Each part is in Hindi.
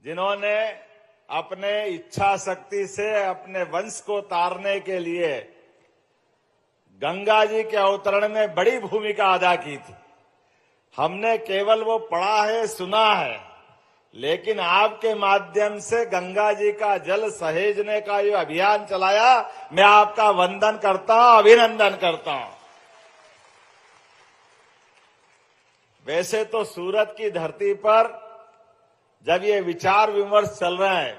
जिन्होंने अपने इच्छा शक्ति से अपने वंश को तारने के लिए गंगा जी के अवतरण में बड़ी भूमिका अदा की थी। हमने केवल वो पढ़ा है, सुना है, लेकिन आपके माध्यम से गंगा जी का जल सहेजने का ये अभियान चलाया। मैं आपका वंदन करता हूं, अभिनंदन करता हूं। वैसे तो सूरत की धरती पर जब ये विचार विमर्श चल रहा है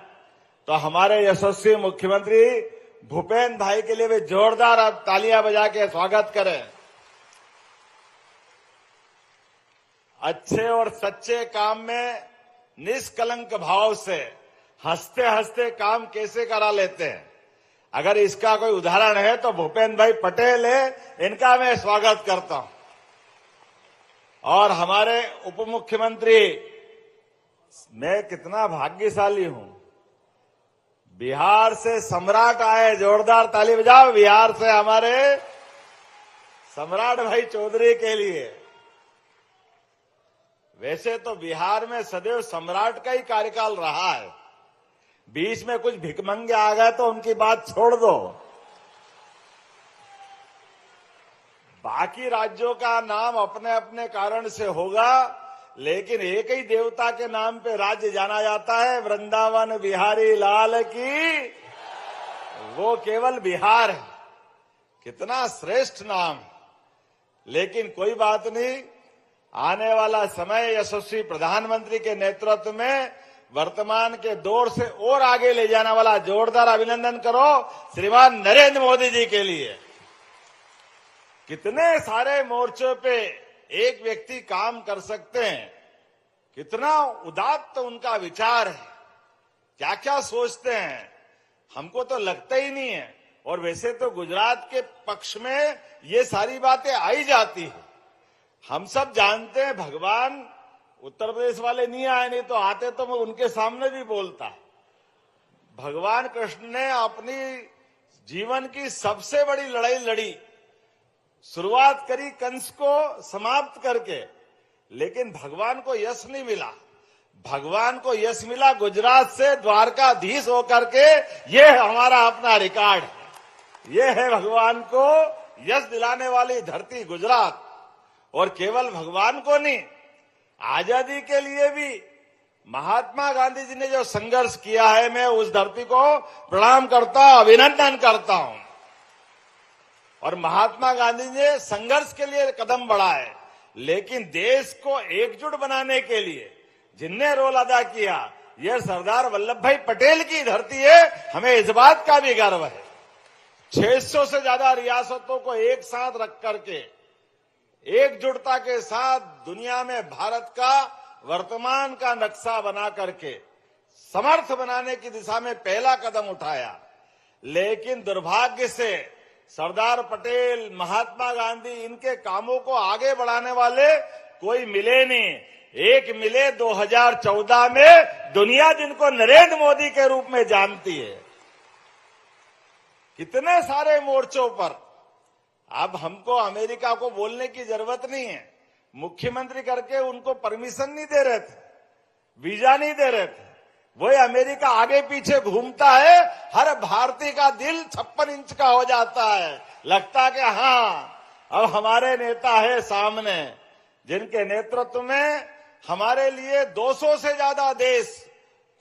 तो हमारे यशस्वी मुख्यमंत्री भूपेंद्र भाई के लिए वे जोरदार अब तालियां बजा के स्वागत करें। अच्छे और सच्चे काम में निष्कलंक भाव से हंसते हंसते काम कैसे करा लेते हैं। अगर इसका कोई उदाहरण है तो भूपेंद्र भाई पटेल है, इनका मैं स्वागत करता हूं। और हमारे उप मुख्यमंत्री, मैं कितना भाग्यशाली हूं, बिहार से सम्राट आए, जोरदार ताली बजाओ बिहार से हमारे सम्राट भाई चौधरी के लिए। वैसे तो बिहार में सदैव सम्राट का ही कार्यकाल रहा है, बीच में कुछ भिखमंगे आ गए तो उनकी बात छोड़ दो। बाकी राज्यों का नाम अपने अपने कारण से होगा, लेकिन एक ही देवता के नाम पे राज्य जाना जाता है, वृंदावन बिहारी लाल की। वो केवल बिहार है, कितना श्रेष्ठ नाम। लेकिन कोई बात नहीं, आने वाला समय यशस्वी प्रधानमंत्री के नेतृत्व में वर्तमान के दौर से और आगे ले जाने वाला जोरदार अभिनंदन करो श्रीमान नरेंद्र मोदी जी के लिए। कितने सारे मोर्चों पे एक व्यक्ति काम कर सकते हैं, कितना उदात्त उनका विचार है, क्या क्या सोचते हैं, हमको तो लगता ही नहीं है। और वैसे तो गुजरात के पक्ष में ये सारी बातें आई जाती है। हम सब जानते हैं भगवान उत्तर प्रदेश वाले नहीं आए, नहीं तो आते तो मैं उनके सामने भी बोलता। भगवान कृष्ण ने अपनी जीवन की सबसे बड़ी लड़ाई लड़ी, शुरुआत करी कंस को समाप्त करके, लेकिन भगवान को यश नहीं मिला। भगवान को यश मिला गुजरात से द्वारकाधीश होकर के। ये हमारा अपना रिकॉर्ड है। ये है भगवान को यश दिलाने वाली धरती गुजरात। और केवल भगवान को नहीं, आजादी के लिए भी महात्मा गांधी जी ने जो संघर्ष किया है, मैं उस धरती को प्रणाम करता हूं, अभिनंदन करता हूं। और महात्मा गांधी ने संघर्ष के लिए कदम बढ़ाए, लेकिन देश को एकजुट बनाने के लिए जिनने रोल अदा किया, यह सरदार वल्लभ भाई पटेल की धरती है। हमें इस बात का भी गर्व है। 600 से ज्यादा रियासतों को एक साथ रख करके एकजुटता के साथ दुनिया में भारत का वर्तमान का नक्शा बना करके समर्थ बनाने की दिशा में पहला कदम उठाया। लेकिन दुर्भाग्य से सरदार पटेल, महात्मा गांधी, इनके कामों को आगे बढ़ाने वाले कोई मिले नहीं। एक मिले 2014 में, दुनिया जिनको नरेंद्र मोदी के रूप में जानती है। कितने सारे मोर्चों पर अब हमको अमेरिका को बोलने की जरूरत नहीं है। मुख्यमंत्री करके उनको परमिशन नहीं दे रहे थे, वीजा नहीं दे रहे थे। वही अमेरिका आगे पीछे घूमता है, हर भारतीय का दिल 56 इंच का हो जाता है। लगता कि हाँ, अब हमारे नेता है सामने, जिनके नेतृत्व में हमारे लिए 200 से ज्यादा देश।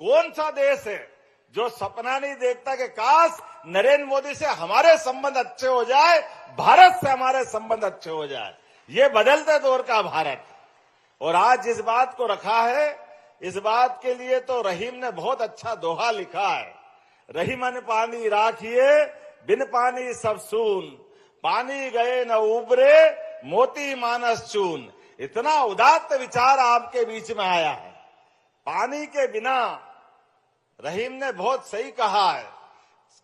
कौन सा देश है जो सपना नहीं देखता कि काश नरेंद्र मोदी से हमारे संबंध अच्छे हो जाए, भारत से हमारे संबंध अच्छे हो जाए। ये बदलते दौर का भारत। और आज जिस बात को रखा है, इस बात के लिए तो रहीम ने बहुत अच्छा दोहा लिखा है। रहीमन पानी राखिए, बिन पानी सब सून, पानी गए न उबरे, मोती मानस चून। इतना उदात्त विचार आपके बीच में आया है। पानी के बिना, रहीम ने बहुत सही कहा है,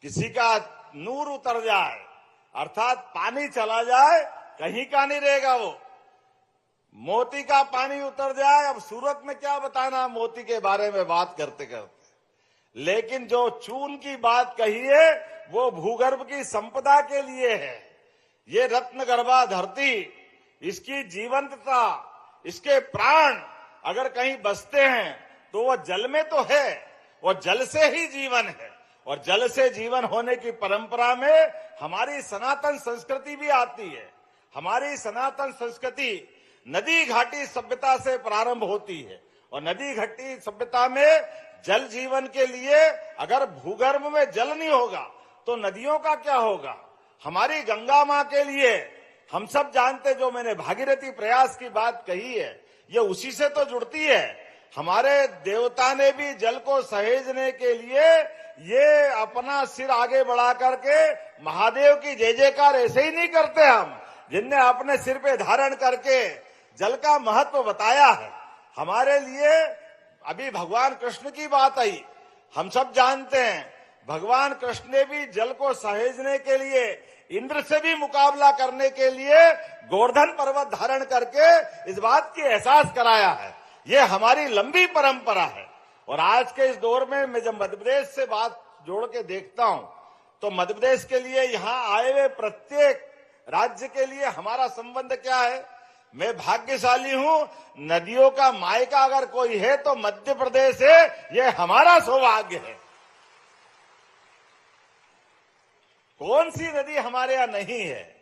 किसी का नूर उतर जाए, अर्थात पानी चला जाए, कहीं का नहीं रहेगा वो। मोती का पानी उतर जाए, अब सूरत में क्या बताना मोती के बारे में बात करते करते। लेकिन जो चून की बात कही है, वो भूगर्भ की संपदा के लिए है। ये रत्नगर्भा धरती, इसकी जीवंतता, इसके प्राण अगर कहीं बसते हैं तो वो जल में तो है, और जल से ही जीवन है, और जल से जीवन होने की परंपरा में हमारी सनातन संस्कृति भी आती है। हमारी सनातन संस्कृति नदी घाटी सभ्यता से प्रारंभ होती है, और नदी घाटी सभ्यता में जल जीवन के लिए अगर भूगर्भ में जल नहीं होगा तो नदियों का क्या होगा। हमारी गंगा मां के लिए हम सब जानते, जो मैंने भागीरथी प्रयास की बात कही है, ये उसी से तो जुड़ती है। हमारे देवता ने भी जल को सहेजने के लिए ये अपना सिर आगे बढ़ा करके महादेव की जय जयकार ऐसे ही नहीं करते हम, जिनने अपने सिर पे धारण करके जल का महत्व बताया है। हमारे लिए अभी भगवान कृष्ण की बात आई, हम सब जानते हैं भगवान कृष्ण ने भी जल को सहेजने के लिए, इंद्र से भी मुकाबला करने के लिए गोवर्धन पर्वत धारण करके इस बात की एहसास कराया है। ये हमारी लंबी परंपरा है। और आज के इस दौर में मैं जब मध्य प्रदेश से बात जोड़ के देखता हूं तो मध्य प्रदेश के लिए यहां आए हुए प्रत्येक राज्य के लिए हमारा संबंध क्या है। मैं भाग्यशाली हूं, नदियों का मायका अगर कोई है तो मध्य प्रदेश है, ये हमारा सौभाग्य है। कौन सी नदी हमारे यहां नहीं है,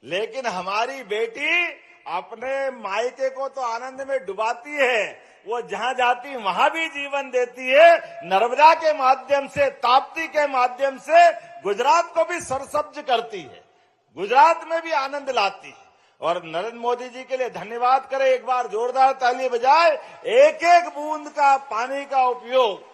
लेकिन हमारी बेटी अपने मायके को तो आनंद में डुबाती है, वो जहां जाती वहां भी जीवन देती है। नर्मदा के माध्यम से, ताप्ती के माध्यम से गुजरात को भी सरसब्ज करती है, गुजरात में भी आनंद लाती है। और नरेंद्र मोदी जी के लिए धन्यवाद करें, एक बार जोरदार ताली बजाए। एक एक बूंद का पानी का उपयोग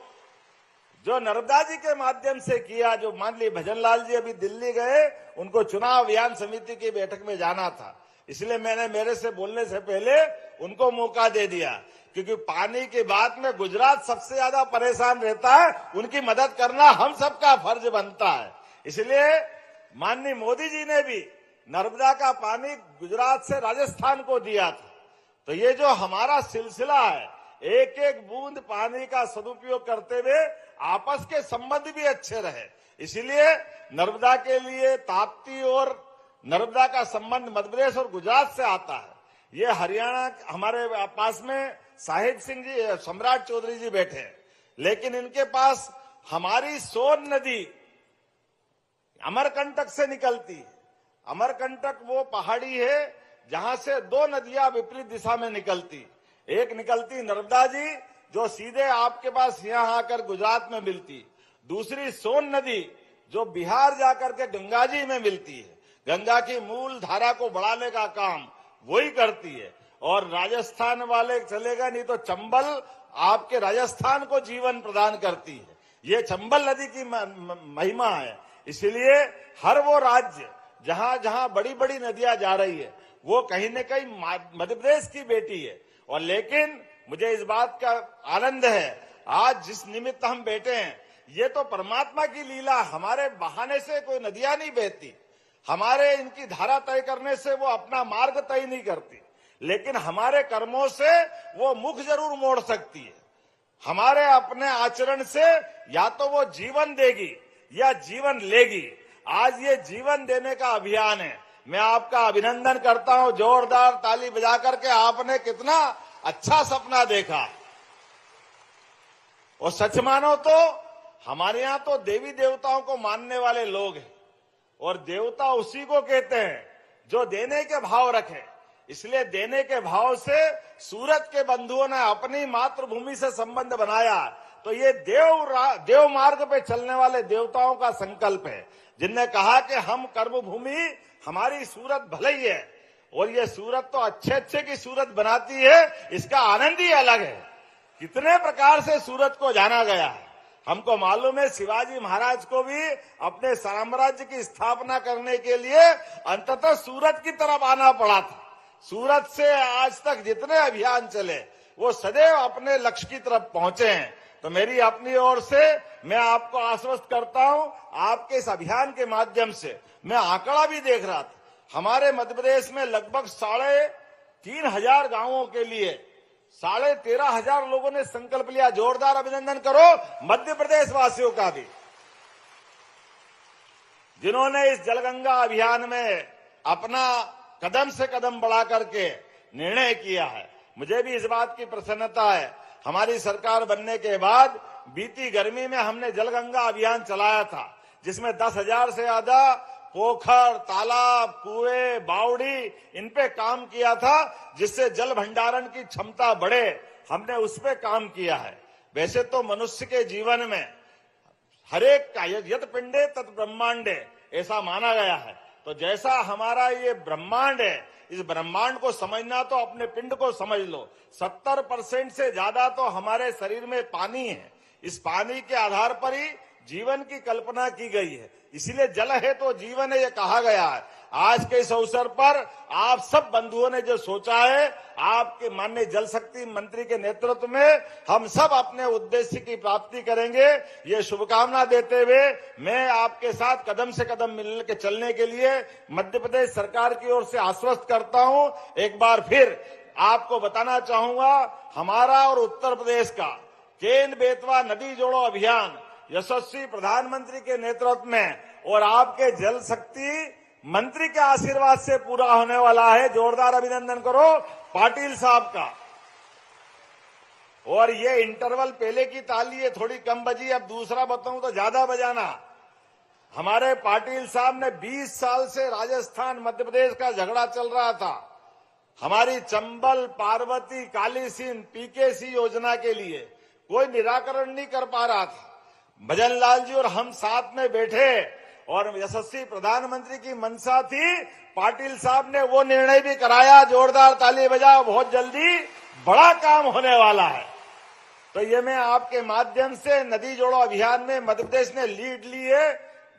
जो नर्मदा जी के माध्यम से किया, जो मान ली भजन लाल जी अभी दिल्ली गए, उनको चुनाव अभियान समिति की बैठक में जाना था, इसलिए मैंने मेरे से बोलने से पहले उनको मौका दे दिया, क्योंकि पानी की बात में गुजरात सबसे ज्यादा परेशान रहता है, उनकी मदद करना हम सबका फर्ज बनता है। इसलिए माननीय मोदी जी ने भी नर्मदा का पानी गुजरात से राजस्थान को दिया था। तो ये जो हमारा सिलसिला है, एक एक बूंद पानी का सदुपयोग करते हुए आपस के संबंध भी अच्छे रहे, इसलिए नर्मदा के लिए ताप्ती और नर्मदा का संबंध मध्य प्रदेश और गुजरात से आता है। ये हरियाणा, हमारे पास में साहिब सिंह जी, सम्राट चौधरी जी बैठे हैं, लेकिन इनके पास हमारी सोन नदी अमरकंटक से निकलती है। अमरकंटक वो पहाड़ी है जहां से दो नदियां विपरीत दिशा में निकलती, एक निकलती नर्मदा जी जो सीधे आपके पास यहां आकर गुजरात में मिलती, दूसरी सोन नदी जो बिहार जाकर के गंगा जी में मिलती है। गंगा की मूल धारा को बढ़ाने का काम वही करती है। और राजस्थान वाले चलेगा नहीं तो चंबल आपके राजस्थान को जीवन प्रदान करती है। ये चंबल नदी की महिमा है। इसलिए हर वो राज्य जहां जहां बड़ी बड़ी नदियां जा रही है, वो कहीं न कहीं मध्य प्रदेश की बेटी है। और लेकिन मुझे इस बात का आनंद है, आज जिस निमित्त हम बैठे हैं, ये तो परमात्मा की लीला। हमारे बहाने से कोई नदियां नहीं बहती, हमारे इनकी धारा तय करने से वो अपना मार्ग तय नहीं करती, लेकिन हमारे कर्मों से वो मुख जरूर मोड़ सकती है। हमारे अपने आचरण से या तो वो जीवन देगी या जीवन लेगी। आज ये जीवन देने का अभियान है। मैं आपका अभिनंदन करता हूं, जोरदार ताली बजा करके। आपने कितना अच्छा सपना देखा। और सच मानो तो हमारे यहां तो देवी देवताओं को मानने वाले लोग हैं, और देवता उसी को कहते हैं जो देने के भाव रखे। इसलिए देने के भाव से सूरत के बंधुओं ने अपनी मातृभूमि से संबंध बनाया। तो ये देव मार्ग पे चलने वाले देवताओं का संकल्प है, जिनने कहा कि हम कर्म भूमि, हमारी सूरत भले ही है, और ये सूरत तो अच्छे अच्छे की सूरत बनाती है, इसका आनंद ही अलग है। कितने प्रकार से सूरत को जाना गया है। हमको मालूम है शिवाजी महाराज को भी अपने साम्राज्य की स्थापना करने के लिए अंततः सूरत की तरफ आना पड़ा था। सूरत से आज तक जितने अभियान चले वो सदैव अपने लक्ष्य की तरफ पहुंचे हैं। तो मेरी अपनी ओर से मैं आपको आश्वस्त करता हूं, आपके इस अभियान के माध्यम से मैं आंकड़ा भी देख रहा था, हमारे मध्य प्रदेश में लगभग 3,500 गांवों के लिए 13,500 लोगों ने संकल्प लिया। जोरदार अभिनंदन करो मध्य प्रदेश वासियों का भी, जिन्होंने इस जलगंगा अभियान में अपना कदम से कदम बढ़ा करके निर्णय किया है। मुझे भी इस बात की प्रसन्नता है, हमारी सरकार बनने के बाद बीती गर्मी में हमने जलगंगा अभियान चलाया था, जिसमें 10,000 से ज्यादा पोखर, तालाब, कुएं, बावड़ी इन पे काम किया था, जिससे जल भंडारण की क्षमता बढ़े। हमने उस पे काम किया है। वैसे तो मनुष्य के जीवन में हरेक का यत पिंडे तत् ब्रह्मांडे ऐसा माना गया है। तो जैसा हमारा ये ब्रह्मांड है, इस ब्रह्मांड को समझना तो अपने पिंड को समझ लो। 70% से ज्यादा तो हमारे शरीर में पानी है। इस पानी के आधार पर ही जीवन की कल्पना की गई है। इसीलिए जल है तो जीवन है, ये कहा गया है। आज के इस अवसर पर आप सब बंधुओं ने जो सोचा है, आपके माननीय जल शक्ति मंत्री के नेतृत्व में हम सब अपने उद्देश्य की प्राप्ति करेंगे, ये शुभकामना देते हुए मैं आपके साथ कदम से कदम मिल के चलने के लिए मध्य प्रदेश सरकार की ओर से आश्वस्त करता हूं। एक बार फिर आपको बताना चाहूंगा, हमारा और उत्तर प्रदेश का केन बेतवा नदी जोड़ो अभियान यशस्वी प्रधानमंत्री के नेतृत्व में और आपके जल शक्ति मंत्री के आशीर्वाद से पूरा होने वाला है। जोरदार अभिनंदन करो पाटिल साहब का। और ये इंटरवल पहले की ताली है थोड़ी कम बजी, अब दूसरा बताऊं तो ज्यादा बजाना। हमारे पाटिल साहब ने 20 साल से राजस्थान मध्य प्रदेश का झगड़ा चल रहा था, हमारी चंबल, पार्वती, कालीसिंध, पीकेसी योजना के लिए कोई निराकरण नहीं कर पा रहा था। भजन लाल जी और हम साथ में बैठे और यशस्वी प्रधानमंत्री की मंशा थी, पाटिल साहब ने वो निर्णय भी कराया। जोरदार ताली बजाओ, बहुत जल्दी बड़ा काम होने वाला है। तो ये मैं आपके माध्यम से नदी जोड़ो अभियान में मध्य प्रदेश ने लीड ली है।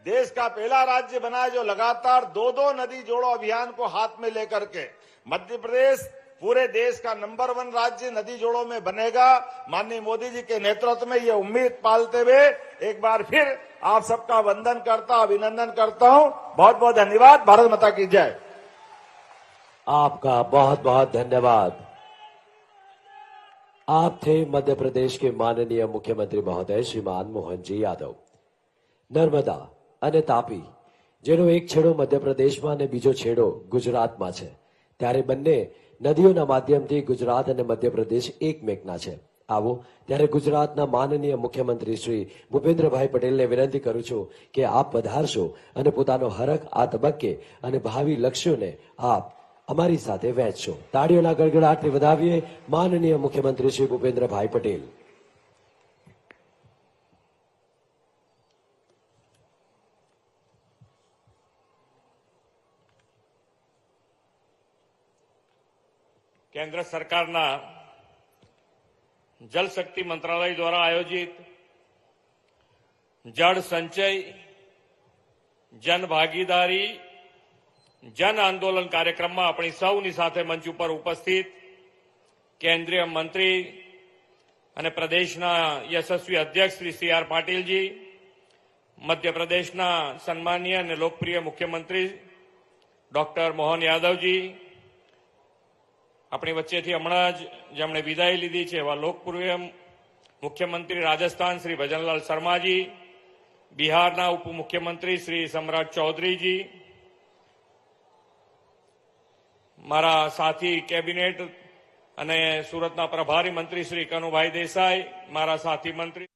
देश का पहला राज्य बना है जो लगातार 2-2 नदी जोड़ो अभियान को हाथ में लेकर के मध्य प्रदेश पूरे देश का नंबर 1 राज्य नदी जोड़ों में बनेगा। माननीय मोदी जी के नेतृत्व में ये उम्मीद पालते हुए एक बार फिर आप सबका वंदन करता, अभिनंदन करता हूं। बहुत बहुत धन्यवाद। भारत माता की जय। आपका बहुत बहुत धन्यवाद। आप थे मध्य प्रदेश के माननीय मुख्यमंत्री महोदय श्रीमान मोहन जी यादव। नर्मदा અને તાપી જેનો એક છેડો મધ્યપ્રદેશમાં અને બીજો છેડો ગુજરાતમાં છે, ત્યારે બંને નદીઓના માધ્યમથી ગુજરાત અને મધ્યપ્રદેશ એકમેકના છે। આવો ત્યારે ગુજરાતના માનનીય મુખ્યમંત્રી શ્રી ભૂપેન્દ્રભાઈ પટેલને વિનંતી કરું છું કે આપ પધારશો અને પોતાનો હરખ આ તબક્કે અને ભાવિ લક્ષ્યોને આપ અમારી સાથે વહેંચશો। તાળીઓના ગડગડાટથી વધાવીએ માનનીય મુખ્યમંત્રી શ્રી ભૂપેન્દ્રભાઈ પટેલ। केंद्र सरकारना जल शक्ति मंत्रालय द्वारा आयोजित जल संचय, जन भागीदारी, जन आंदोलन कार्यक्रम में अपनी सौनी साथे मंच पर उपस्थित केंद्रीय मंत्री અને પ્રદેશના યશસ્વી અધ્યક્ષ શ્રી CR પાટીલ जी, मध्य प्रदेशના સન્માનીય અને લોકપ્રિય મુખ્યમંત્રી ડોક્ટર મોહન યાદવજી, अपनी वच्चेथी हमणां ज जेमणे विदाय लीधी छे एवा लोकप्रिय मुख्यमंत्री राजस्थान श्री भजनलाल शर्मा जी, बिहारना उपमुख्यमंत्री श्री सम्राट चौधरी जी, मारा साथी केबिनेट अने सूरतना प्रभारी मंत्री श्री कनुभाई देसाई, मारा साथी मंत्री